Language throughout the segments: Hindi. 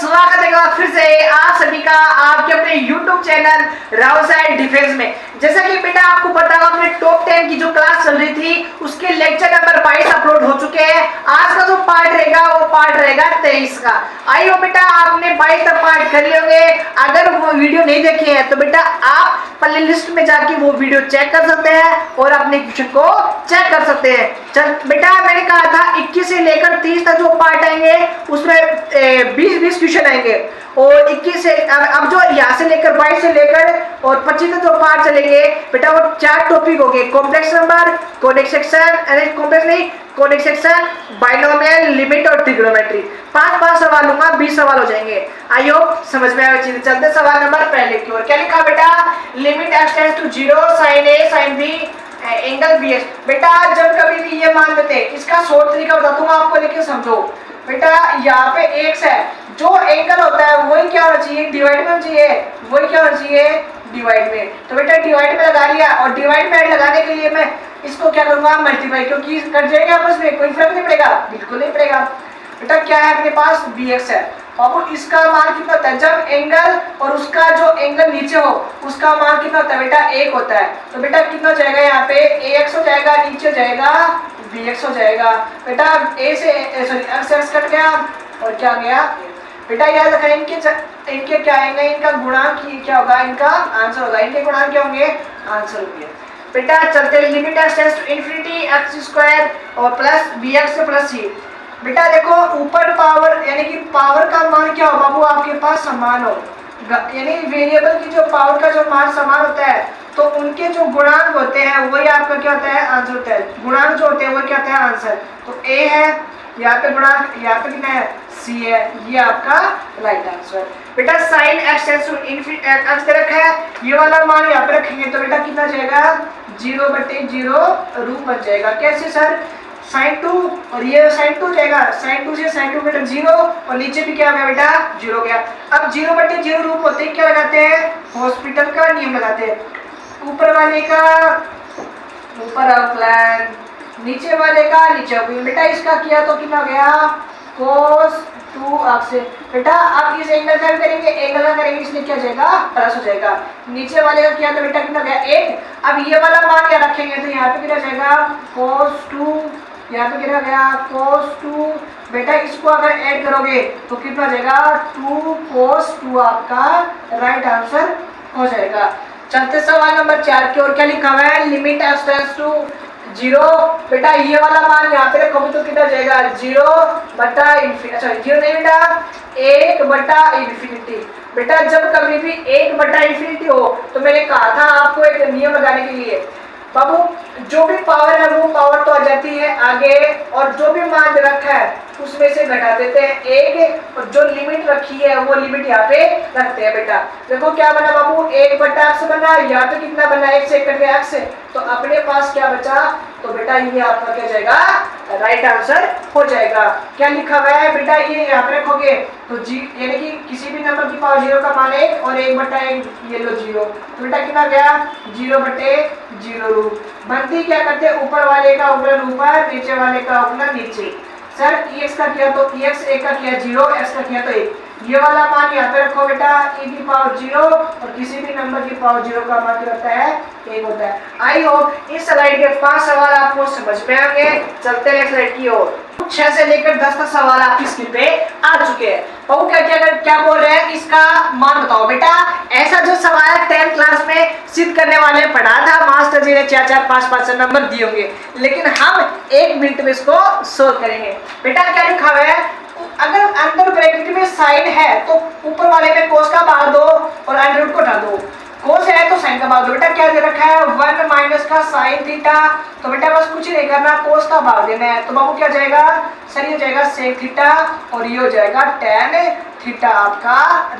स्वागत है फिर से आप सभी का आपके अपने YouTube channel Rao side defence में। जैसा कि बेटा आपको पता होगा अपने टॉप 10 की जो क्लास चल रही थी उसके लेक्चर नंबर 22 अपलोड हो चुके हैं। आज का जो पार्ट रहेगा वो पार्ट रहेगा 23 का। आई हो बेटा आपने 22 तक पार्ट कर लिए होंगे। अगर वो वीडियो नहीं देखे हैं तो बेटा आप प्ले लिस्ट में जाके वो वीडियो चेक कर सकते हैं और अपने क्वेश्चन को चेक कर सकते हैं। चल बेटा मैंने कहा था 21 से लेकर 30 तक जो पार्ट आएंगे उसमें 20 क्वेश्चन आएंगे और 21 से अब जो यहाँ से लेकर 22 से लेकर और 25 तक जो पार्ट चलेंगे बेटा वो 4 टॉपिक हो गए। कॉम्प्लेक्स नंबर, कोडिक सेक्शन, कॉम्प्लेक्स नहीं कोडिक सेक्शन, बाइनोमियल, लिमिट और ट्रिग्नोमेट्री। 5 सवाल लूंगा, 20 सवाल हो जाएंगे। आई होप समझ में आए चीजें। चलते सवाल नंबर पहले की ओर। क्या लिखा बेटा? Limit x tends to 0 sin a sin b angle B S. बेटा जब कभी भी ये मान लेते हैं, इसका शॉर्ट तरीका बताता हूँ आपको लेकिन समझो। बेटा यहाँ पे x है, जो एंगल होता है वही क्या होना चाहिए? डिवाइड में होना चाहिए। वही क्या होना चाहिए? डिवाइड में। तो बेटा डिवाइड में लगा लिया और डिवाइड में लगाने के लिए मैं इसको क्या करूंगा? मल्टीप्लाई, क्योंकि कट जाएगा आपस में, कोई फर्क नहीं पड़ेगा, बिल्कुल नहीं पड़ेगा। बेटा क्या है अपने पास? bx है। बाबू इसका मान कितना होता है? जब एंगल और उसका जो एंगल नीचे हो उसका मान कितना होता है बेटा? 1 होता है। तो बेटा कितना हो जाएगा? यहाँ पे ax हो जाएगा, नीचे हो जाएगा bx हो जाएगा। बेटा a से सॉरी x कट गया और क्या गया? बेटा याद रखना इनके क्या आएंगे? इनका गुणांक क्या होगा? इनका आंसर होगा। इनके गुणांक क्या होंगे? आंसर होंगे। बेटा चलते limit x tends to infinity x square और प्लस bx प्लस c। बेटा देखो ऊपर पावर यानी कि पावर का मान क्या हो बाबू? आपके पास समान हो, यानी वेरिएबल की जो पावर का जो मान समान होता है तो उनके जो गुणांक होते हैं वही आपका क्या होता है? आंसर होता है। गुणांक जो होते हैं वो क्या होता है? आंसर। तो a है यहाँ पे गुणांक, यहाँ पे कितना है? c है, ये आपका राइट आंसर। बेटा sine x tends to infinity x दे रखा है, ये वाला मान यहाँ पे रखेंगे तो बेटा कितना जाएगा? 0/0 रूप बन जाएगा। कैसे सर? sin 2 और ये sin 2 जाएगा, sin 2 से sin 2 बेटा 0 और नीचे भी क्या हो गया बेटा? 0 गया। अब 0/0 रूप होते ही क्या लगाते हैं? हॉस्पिटल का नियम लगाते हैं। ऊपर वाले का ऊपर अवकलन, नीचे वाले का नीचे अवकलन। बेटा इसका किया तो कितना हो गया? cos 2 से। बेटा आप इस एंगल का करेंगे, एंगल का करेंगे इसलिए क्या जाएगा? प्लस हो जाएगा। नीचे वाले का किया तो बेटा कितना गया? 1। अब ये वाला मान क्या रखेंगे तो यहाँ पे कितना जाएगा? cos 2, यहाँ पे कितना गया? cos 2। बेटा इसको अगर ऐड करोगे तो कितना जाएगा? 2 cos 2 आपका राइट आंसर हो जाएगा। चलते सवाल नंबर 4 की ओर। क्या लिखा हुआ है? Limit x tends to 0। बेटा ये वाला मान यहाँ पे रखोगे तो कितना जाएगा? 0/इंफिनिटी, अच्छा 0 नहीं बेटा 1/इंफिनिटी। बेटा जब कभी भी 1/इंफिनिटी हो तो मैंने कहा था आपको एक नियम लगाने के लिए, बाबू जो भी पावर है वो पावर तो आ जाती है आगे और जो भी मान रखा है उसमें से घटा देते हैं 1 और जो लिमिट रखी है वो लिमिट यहाँ पे रखते हैं। बेटा देखो क्या बना बाबू? 1/x बना, यहाँ पे कितना बना? 1 से कट गया x से, तो अपने पास क्या बचा? तो बेटा ये आपका क्या जाएगा? राइट आंसर हो जाएगा। क्या लिखा हुआ है बेटा? ये यहाँ पे रखोगे तो जी यानी कि किसी भी नंबर की पावर 0 का मान 1 और 1/1 ये लो 0, तो बेटा कितना गया? 0/0 रूप। बनती क्या करते हैं? ऊपर वाले का अवकलन ऊपर, नीचे वाले का अवकलन नीचे। सर ex का किया तो ex, a का किया 0, x का किया तो 1। ये वाला मान यहाँ पे रखो बेटा e की पावर 0 और किसी भी नंबर की पावर 0 का मान क्या होता है? 1 होता है। आई होप इस स्लाइड के 5 सवाल आपको समझ में आएंगे। चलते हैं स्लाइड की ओर। 6 से लेकर 10 तक सवाल आपकी स्क्रीन पे आ चुके हैं। बाबू क्या बोल रहे हैं? इसका मान बताओ। बेटा ऐसा जो सवाल 10th क्लास में सिद्ध करने वाले पढ़ा था, मास्टर जी ने 4-4, 5-5 नंबर दिए होंगे, लेकिन हम 1 मिनट में इसको सोल्व करेंगे। बेटा क्या लिखा हुआ है? अगर अंदर ब्रैकेट में साइन है तो ऊपर वाले में कोस का भाग दो और अंडर रूट को हटा दो। कोस है तो साइन का भाग दो। बेटा क्या दे रखा है? 1 माइनस का साइन थीटा, तो बेटा बस कुछ नहीं करना, कोस का भाग देना है। तो बाबू क्या जाएगा? सर ये हो जाएगा सेक थीटा और ये हो जाएगा टेन थीटा आपका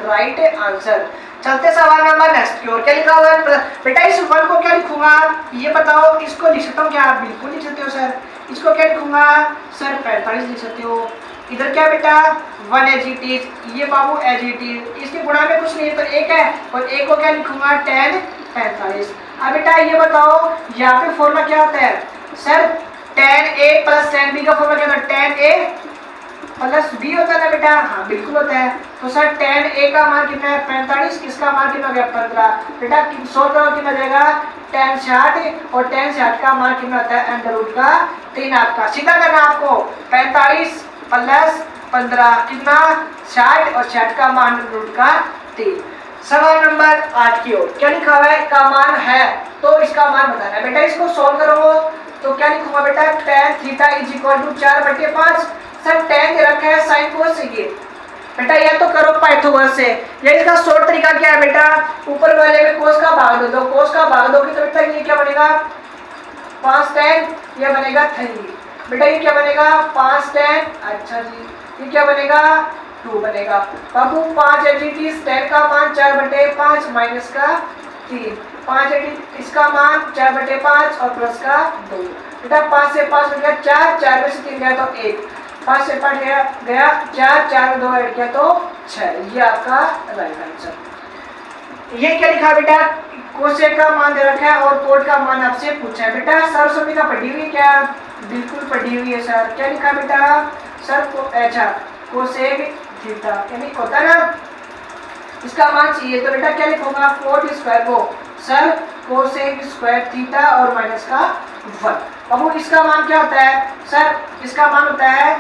राइट आंसर। चलते सवाल नंबर नेक्स्ट की ओर। क्या लिखा हुआ है? बेटा इस 1 को क्या लिखूंगा ये बताओ? इसको लिख सकता हूँ क्या? बिल्कुल लिख सकते हो सर। इसको क्या लिखूंगा? सर 45 लिख सकते हो। इधर क्या बेटा? 1 एज इट इज, ये बाबू एज इट इज। इसके गुणा में कुछ नहीं है तो 1 है और 1 को क्या लिखूंगा? 10 45। अब बेटा ये बताओ यहाँ पे फॉर्मूला क्या होता है? Sir tan a plus tan b का फॉर्मूला क्या होता है? tan a प्लस बी होता है ना बेटा, हाँ बिल्कुल होता है। तो सर tan a का मान कितना है 45, किसका मान कितना हो गया 15। बेटा 100 का कितना जाएगा tan 60 और tan 60 का मान कितना होता है अंडर रूट का 3 आपका। सीधा करना आपको 45 प्लस 15 कितना 60 और 60 का मान अंडर रूट का 3। सवाल नंबर 8 की ओर क्या लिखा हुआ है का मान है तो इसका मान बताना है। बेटा इसको सॉल्व करो तो क्या लिखूंगा बेटा tan theta is equal to 4/5। Sir tan दे रखा है sin cos से ये बेटा या तो करो पाइथागोरस से या इसका शॉर्ट तरीका क्या है बेटा ऊपर वाले में cos का भाग दो, cos का भाग दोगे तो बेटा ये क्या बनेगा 5 tan, ये बनेगा 3। बेटा ये क्या बनेगा 5 tan, अच्छा जी ये क्या बनेगा 2 बनेगा। बाबू 5 एडिटिव tan का मान 4/5 माइनस का 3, 5 एडिटिव इसका मान 4/5 और प्लस का 2। बेटा 5 से 5 बन गया 4, 4 में से 3 गया तो 1, 5 से 5 गया 4, 4 में 2 ऐड किया तो 6। ये आपका राइट आंसर। ये क्या लिखा बेटा कोसेक का मान दे रखा है और कोट का मान आपसे पूछा है। बेटा सर समीका पढ़ी हुई है क्या? बिल्कुल पढ़ी हुई है सर। क्या लिखा बेटा सर को अच्छा कोसेक थीटा यानी होता है ना इसका मान चाहिए तो बेटा क्या लिखूंगा कोट स्क्वायर को सर कोसेक स्क्वायर थीटा और माइनस का 1। अब इसका मान क्या होता है सर इसका मान होता है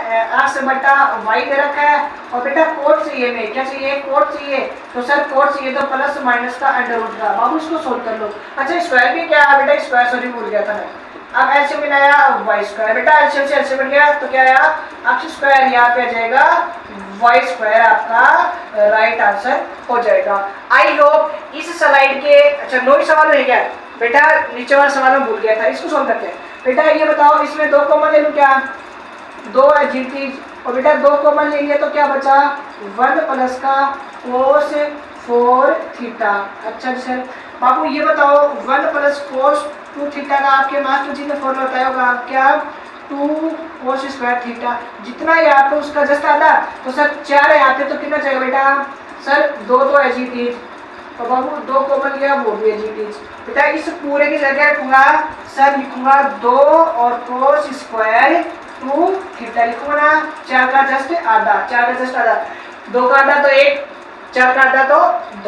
x/y दे रखा है और बेटा कोट चाहिए में क्या चाहिए कोट चाहिए तो सर कोट चाहिए तो प्लस माइनस का अंडर रूट का। बाबू इसको सोल्व कर लो। अच्छा स्क्वायर भी क्या है बेटा स्क्वायर सॉरी भूल गया था मैं। अब एलसीएम में आया y स्क्वायर बेटा एलसीएम से एलसीएम बन गया तो क्या आया x स्क्वायर यहाँ पे आ जाएगा y स्क्वायर आपका राइट आंसर हो जाएगा। आई होप इस स्लाइड के अच्छा 9 सवाल रह गया बेटा नीचे वाला सवाल में भूल गया था इसको सोल्व करते हैं। बेटा ये बताओ इसमें 2 कॉमन ले लूं क्या 2 है जीटीज और बेटा 2 कॉमन लेंगे तो क्या बचा 1 प्लस का cos 4 थीटा। अच्छा जी सर बाबू ये बताओ 1 प्लस cos 2 थीटा का आपके मास्टर जी ने फॉर्मूला बताया होगा क्या 2 cos स्क्वायर थीटा जितना यहाँ पे उसका जस्ट आधा तो सर 4 है यहाँ पे तो कितना चाहिए बेटा सर 2 तो है जीटीज तो बाबू 2 कॉमन लिया वो भी है जीटीज। बेटा इस पूरे की जगह लिखूंगा सर लिखूंगा 2 और cos स्क्वायर 2 थीटा लिखूंगा ना 4 का जस्ट आधा 4 का जस्ट आधा 2 का आधा तो 1 4 का आधा तो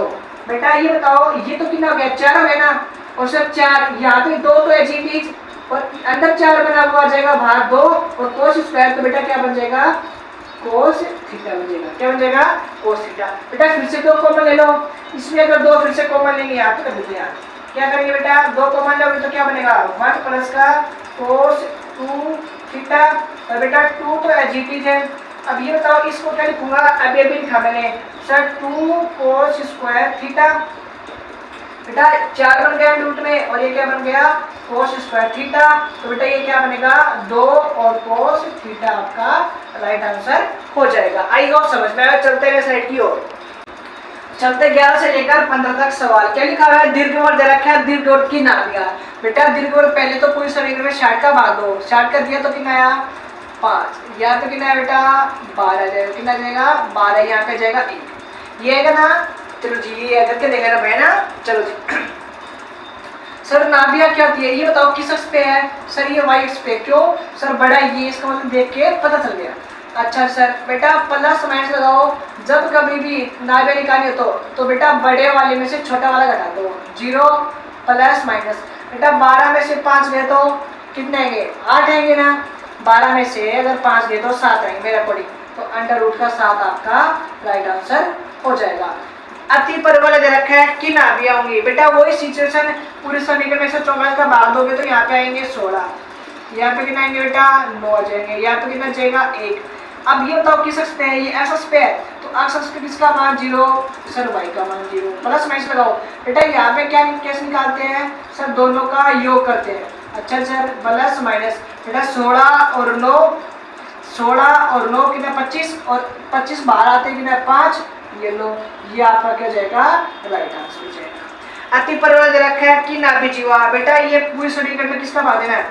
2। बेटा ये बताओ ये तो कितना हो गया 4 हो गया ना और सर 4 यहाँ पे 2 तो है जीटीज और अंदर 4 बना हुआ आ जाएगा बाहर 2 और cos स्क्वायर तो बेटा क्या बन जाएगा cos थीटा बन जाएगा। क्या बन जाएगा cos थीटा। बेटा फिर से 2 कॉमन ले लो इसमें अगर 2 फिर से कॉमन लेंगे यहाँ पे कर देते हैं क्या करेंगे बेटा 2 कॉमन लोगे तो क्या बनेगा 1 प्लस का cos 2 थीटा और बेटा 2 तो एजीटीज है। अब ये बताओ इसको क्या लिखूंगा अभी लिखा मैंने सर 2 cos स्क्वायर थीटा बेटा 4 बन गया रूट में और ये क्या बन गया cos स्क्वायर थीटा तो बेटा ये क्या बनेगा 2 और cos थीटा आपका राइट आंसर हो जाएगा। आई होप समझ में आया। चलते हैं साइड की ओर चलते 11 से लेकर 15 तक सवाल। क्या लिखा हुआ है दीर्घवृत्त दे रखा है दीर्घवृत्त की नाभिका। बेटा दीर्घवृत्त पहले तो पूरी समीकरण में 60 का भाग दो 60 कर दिया तो कितना आया 5 यहाँ पे कितना है बेटा 12 जाएगा कितना जाएगा 12 यहाँ पे जाएगा 1 ये आएगा ना चलो जी ये करके देखा ना मैं ना चलो जी सर नाभिका क्या होती है ये बताओ किस अक्ष पे है सर ये वाई अक्ष पे क्यों सर बड़ा ये इसका मतलब देख के पता चल गया। अच्छा सर बेटा प्लस माइनस लगाओ जब कभी भी नाभिका निकाली हो तो बेटा बड़े वाले में से छोटा वाला घटा दो 0 प्लस माइनस। बेटा 12 में से 5 गए तो कितने आएंगे 8 आएंगे ना 12 में से अगर 5 गए तो 7 आएंगे मेरा पड़ी तो अंडर रूट का 7 आपका राइट आंसर हो जाएगा। अति परिबल दे रखा है कि नाभियां होंगी। बेटा वही सिचुएशन पूरे समीकरण में से 24 का भाग दोगे तो यहाँ पे आएंगे 16 यहाँ पे कितना आएंगे बेटा 9 आ जाएंगे यहाँ पे कितना जाएगा 1। अब ये बताओ किस अक्ष पे है ये एक्स अक्ष पे है तो एक्स अक्ष पे किसका मान 0 सर वाई का मान 0 प्लस माइनस लगाओ। बेटा यहाँ पे क्या कैसे निकालते हैं सर दोनों का योग करते हैं। अच्छा सर प्लस माइनस बेटा 16 और 9 कितना 25 और 25 बाहर आते कितना 5 ये लो ये आपका क्या जाएगा राइट आंसर हो जाएगा। अति परिबल दे रखा है कि नाभि जीवा। बेटा ये पूरी समीकरण में किसका भाग देना है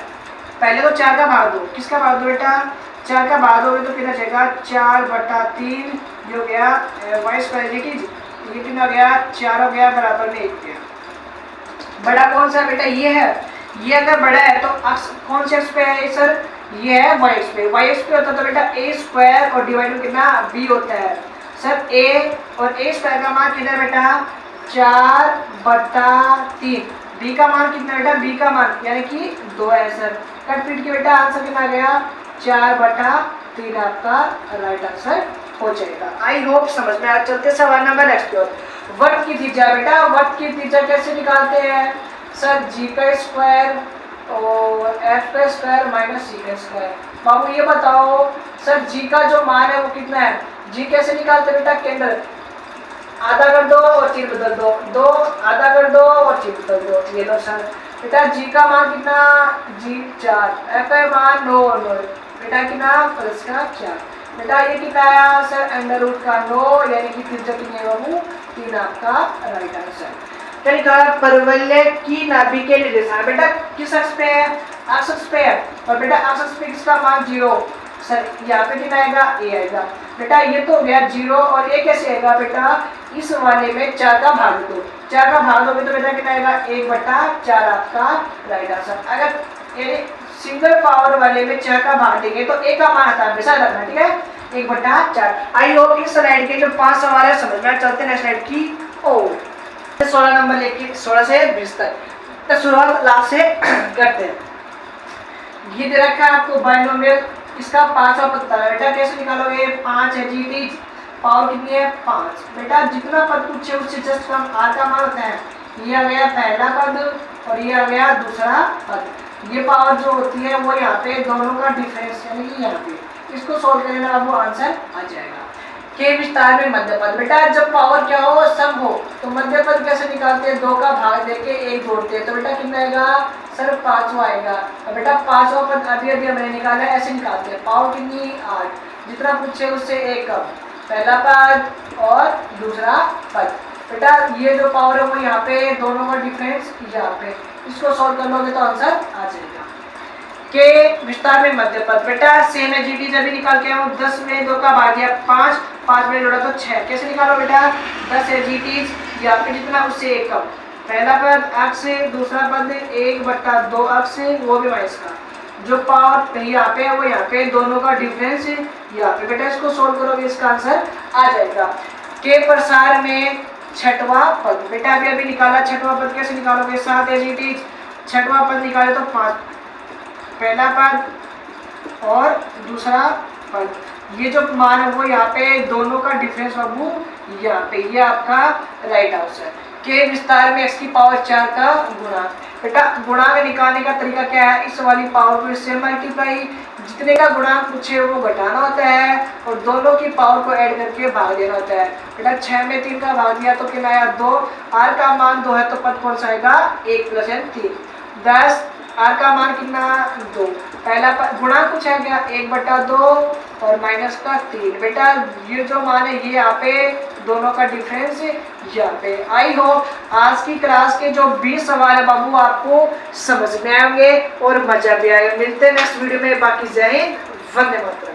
पहले तो 4 का भाग दो किसका भाग दो बेटा 4 का भाग दोगे तो कितना जाएगा 4/3 ये हो गया वाई स्क्वायर ये कितना हो गया 4 हो गया बराबर में 1 गया। बड़ा कौन सा बेटा ये है ये अगर बड़ा है तो अक्ष कौन से अक्ष पे है सर ये है वाई स्क्वायर। वाई स्क्वायर होता है तो बेटा ए स्क्वायर और डिवाइड में कितना बी होता है सर। ए और ए स्क्वायर का मान कितना है बेटा 4/3। बी का मान कितना बेटा बी का मान यानी कि 2 है सर। कट पीट के बेटा आंसर कितना आ गया 4/3 आपका राइट आंसर हो जाएगा। आई होप समझ में आ। चलते सवाल नंबर नेक्स्ट की ओर। वट की त्रिज्या बेटा वट की त्रिज्या कैसे निकालते हैं सर जी का स्क्वायर और एफ का स्क्वायर माइनस सी का स्क्वायर। बाबू ये बताओ सर जी का जो मान है वो कितना है। जी कैसे निकालते बेटा केंद्र आधा कर दो और चिन्ह बदल दो, 2 आधा कर दो और चिन्ह बदल दो। ये लो सर बेटा जी का मान कितना जी 4, एफ का मान 9 बेटा कितना प्लस का 4। बेटा ये कितना आया सर अंडर रूट का 9 यानी कि त्रिज्या कितनी है बाबू 3 आपका राइट आंसर। कहीं कहा परवलय की नाभि के निर्देशांक बेटा किस अक्ष पे है एक्स अक्ष पे है और बेटा एक्स अक्ष पे किसका मान 0 सर। यहाँ पे कितना आएगा ए आएगा। बेटा ये तो हो गया 0 और ये कैसे आएगा बेटा इस वाले में 4 का भाग दो, 4 का भाग दोगे तो बेटा कितना आएगा 1/4 आपका राइट आंसर। अगर ये सिंगल पावर वाले में 4 का भाग देंगे तो ए का मान आता है हमेशा रखना ठीक है 1/4। आई होप इस स्लाइड के जो 5 सवाल है समझ में। चलते हैं स्लाइड की ओर। 16 नंबर लेके 16 से 20 तक तो शुरुआत लास्ट से करते हैं। ये दे रखा है आपको बाइनोमियल इसका 5वां पद बताना बेटा कैसे निकालोगे 5 है जी पावर कितनी है 5। बेटा जितना पद पूछे उससे जस्ट कम आर का मान होता है। ये आ गया पहला पद और ये आ गया दूसरा पद। ये पावर जो होती है वो यहाँ पे दोनों का डिफरेंस यानी कि यहाँ पे इसको सोल्व करने में वो आंसर आ जाएगा। के विस्तार में मध्य पद बेटा जब पावर क्या हो सम हो तो मध्य पद कैसे निकालते हैं 2 का भाग देके 1 जोड़ते हैं तो बेटा कितना आएगा सर 5वां आएगा। और बेटा 5वां पद अभी हमने निकाला है ऐसे निकालते हैं पावर कितनी 8 जितना पूछे उससे 1 कम पहला पद और दूसरा पद। बेटा ये जो पावर है वो यहाँ पे दोनों का डिफरेंस यहाँ पे इसको सॉल्व कर लोगे तो आंसर आ जाएगा। के विस्तार में मध्य पद बेटा सेम है जीटी जब भी निकाल के आऊँ 10 में 2 का भाग दिया 5 में जोड़ा तो 6 कैसे निकालो बेटा 10 है जीटी यहाँ पे जितना उससे 1 कम पहला पद अक्ष से दूसरा पद 1/2 अक्ष से वो भी माइनस का जो पावर यहाँ पे है वो यहाँ पे दोनों का डिफरेंस है यहाँ पे। बेटा इसको सोल्व करोगे इसका आंसर आ जाएगा। के प्रसार में 6वां पद बेटा अभी निकाला 6वां पद कैसे निकालोगे 7 है जीटी 6वां पद निकाले तो 5 पहला पद और दूसरा पद ये जो मान है वो यहाँ पे दोनों का डिफरेंस बाबू यहाँ पे ये आपका राइट आंसर। के विस्तार में x की पावर 4 का गुणा बेटा गुणांक निकालने का तरीका क्या है इस वाली पावर को इससे मल्टीप्लाई जितने का गुणांक पूछे वो घटाना होता है और दोनों की पावर को ऐड करके भाग देना होता है। बेटा 6 में 3 का भाग दिया तो कितना आया 2 r का मान 2 है तो पद कौन सा आएगा 1 + n 3 10 r का मान कितना 2 पहला गुणांक कुछ है क्या 1/2 और माइनस का 3। बेटा ये जो मान है ये यहाँ पे दोनों का डिफरेंस यहाँ पे। आई होप आज की क्लास के जो 20 सवाल है बाबू आपको समझ में आएंगे और मजा भी आएगा। मिलते हैं नेक्स्ट वीडियो में। बाकी जय हिंद वंदे मातरम।